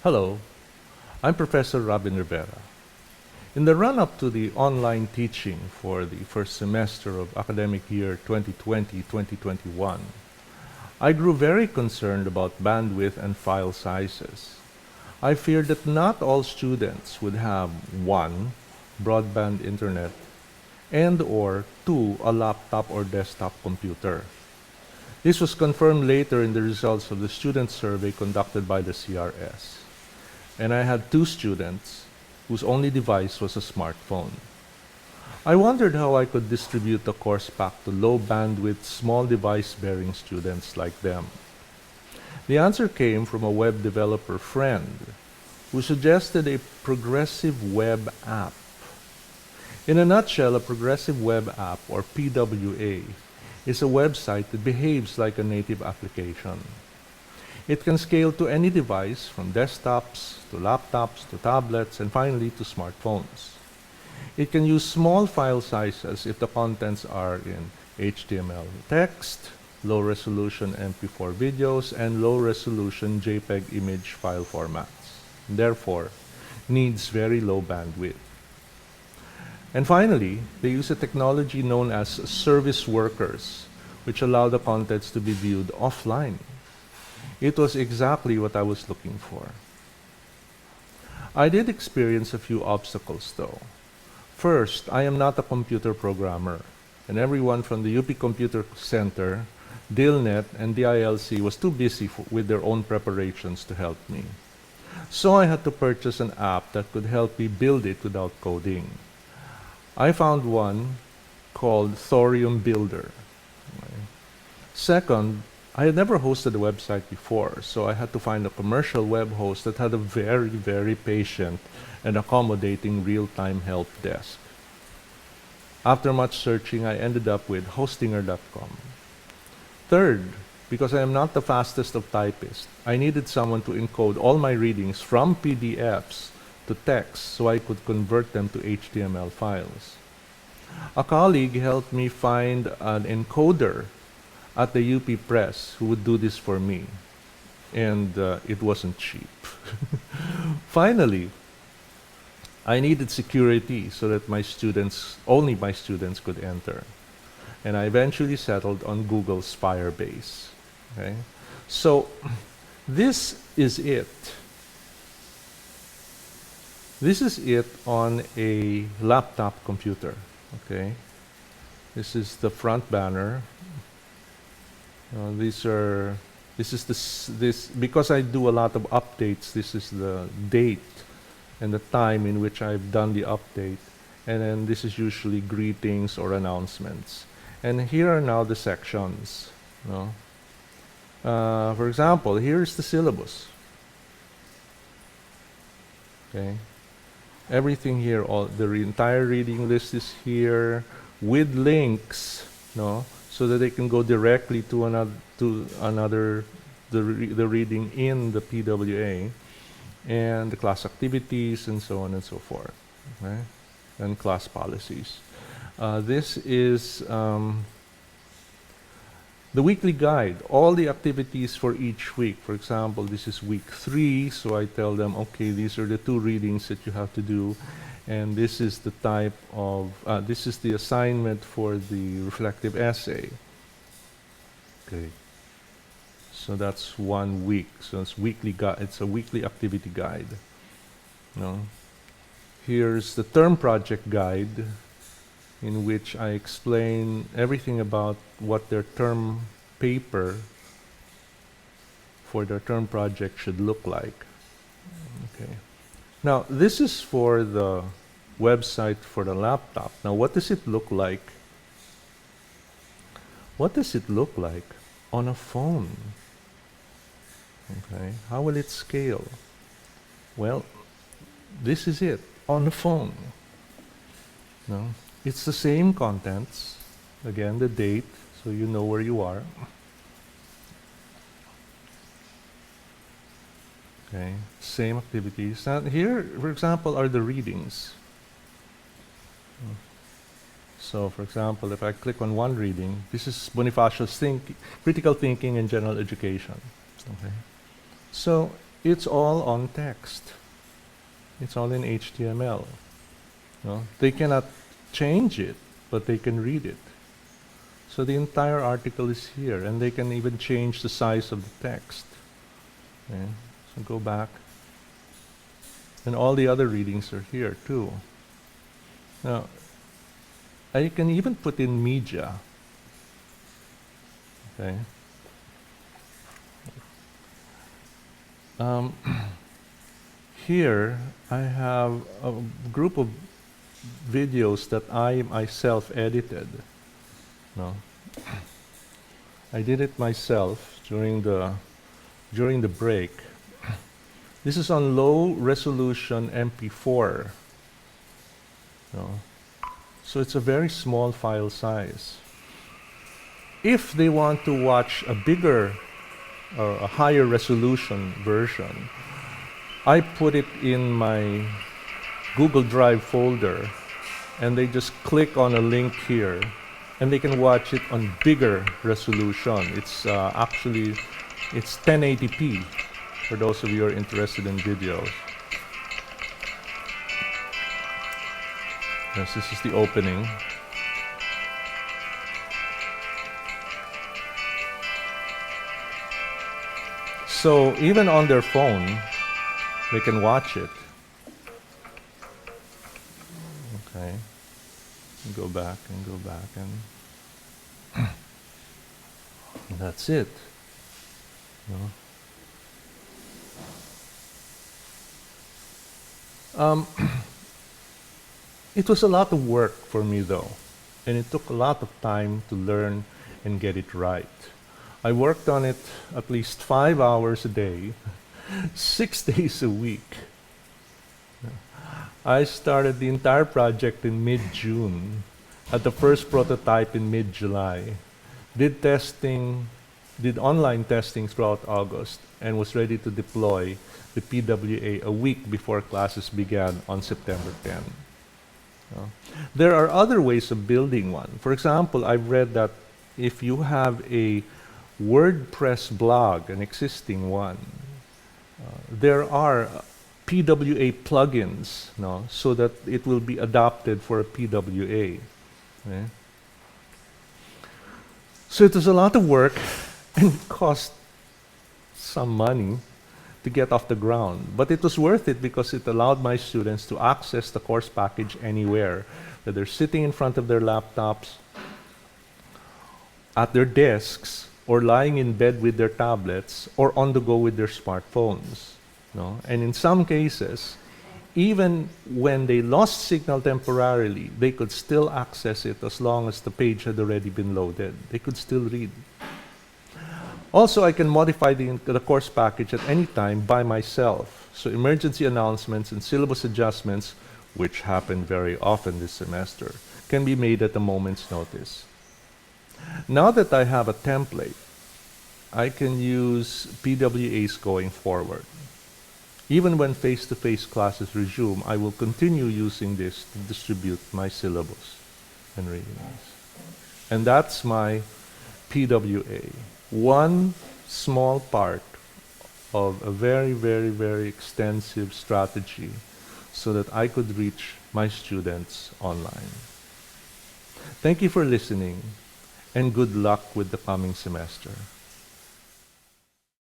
Hello, I'm Professor Robin Rivera. In the run-up to the online teaching for the first semester of academic year 2020-2021, I grew very concerned about bandwidth and file sizes. I feared that not all students would have 1. Broadband internet, and or 2. A laptop or desktop computer. This was confirmed later in the results of the student survey conducted by the CRS. And I had 2 students whose only device was a smartphone. I wondered how I could distribute the course pack to low bandwidth, small device bearing students like them. The answer came from a web developer friend who suggested a progressive web app. In a nutshell, a progressive web app, or PWA, is a website that behaves like a native application. It can scale to any device, from desktops to laptops to tablets and finally to smartphones. It can use small file sizes if the contents are in HTML text, low-resolution MP4 videos, and low-resolution JPEG image file formats. Therefore, needs very low bandwidth. And finally, they use a technology known as service workers, which allow the contents to be viewed offline. It was exactly what I was looking for. I did experience a few obstacles, though. First, I am not a computer programmer, and everyone from the UP Computer Center, DILNet, and DILC was too busy with their own preparations to help me. So I had to purchase an app that could help me build it without coding. I found one called THORIUM Builder. Second, I had never hosted a website before, so I had to find a commercial web host that had a very, very patient and accommodating real-time help desk. After much searching, I ended up with hostinger.com. Third, because I am not the fastest of typists, I needed someone to encode all my readings from PDFs to text so I could convert them to HTML files. A colleague helped me find an encoder at the UP Press who would do this for me, and it wasn't cheap. Finally, I needed security so that only my students could enter, and I eventually settled on Google's FIREBASE. Okay? So this is it. This is it on a laptop computer. Okay, this is the front banner. Because I do a lot of updates, this is the date and the time in which I've done the update. And then this is usually greetings or announcements. And here are now the sections. For example, here's the syllabus. Okay, everything here, the entire reading list is here with links. So that they can go directly to the reading in the PWA, and the class activities and so on and so forth, okay? And class policies. This is the weekly guide, all the activities for each week. For example, this is week 3, so I tell them, okay, these are the 2 readings that you have to do. And this is the type of, this is the assignment for the reflective essay. Okay, so that's 1 week. So it's it's a weekly activity guide. Here's the term project guide, in which I explain everything about what their term paper for their term project should look like. Okay. Now, this is for the website for the laptop. Now, what does it look like? What does it look like on a phone? Okay, how will it scale? Well, this is it on the phone. It's the same contents. Again, the date, so you know where you are. Okay, same activities. Now here, for example, are the readings. So, for example, if I click on one reading, this is Bonifacio's Critical Thinking and General Education. Okay. So it's all on text. It's all in HTML. No? They cannot change it, but they can read it. So the entire article is here, and they can even change the size of the text. Okay? So go back. And all the other readings are here too. Now, I can even put in media. Okay. Here I have a group of videos that I myself edited. No, I did it myself during the break. This is on low resolution MP4. No. So it's a very small file size. If they want to watch a bigger or a higher resolution version, I put it in my Google Drive folder, and they just click on a link here, and they can watch it on bigger resolution. It's actually, it's 1080p for those of you who are interested in videos. Yes, this is the opening. So even on their phone, they can watch it. Okay. Go back and go back, and that's it. No? It was a lot of work for me though, and it took a lot of time to learn and get it right. I worked on it at least 5 hours a day, 6 days a week. I started the entire project in mid-June, had the first prototype in mid-July, did online testing throughout August, and was ready to deploy the PWA a week before classes began on September 10. There are other ways of building one. For example, I've read that if you have a WordPress blog, an existing one, there are PWA plugins, no, so that it will be adapted for a PWA. Okay? So it was a lot of work and cost some money to get off the ground. But it was worth it because it allowed my students to access the course package anywhere, whether they're sitting in front of their laptops, at their desks, or lying in bed with their tablets, or on the go with their smartphones. No? And in some cases, even when they lost signal temporarily, they could still access it as long as the page had already been loaded. They could still read. Also, I can modify the course package at any time by myself. So emergency announcements and syllabus adjustments, which happen very often this semester, can be made at a moment's notice. Now that I have a template, I can use PWAs going forward. Even when face-to-face classes resume, I will continue using this to distribute my syllabus and readings. And that's my PWA. One small part of a very, very, very extensive strategy so that I could reach my students online. Thank you for listening, and good luck with the coming semester.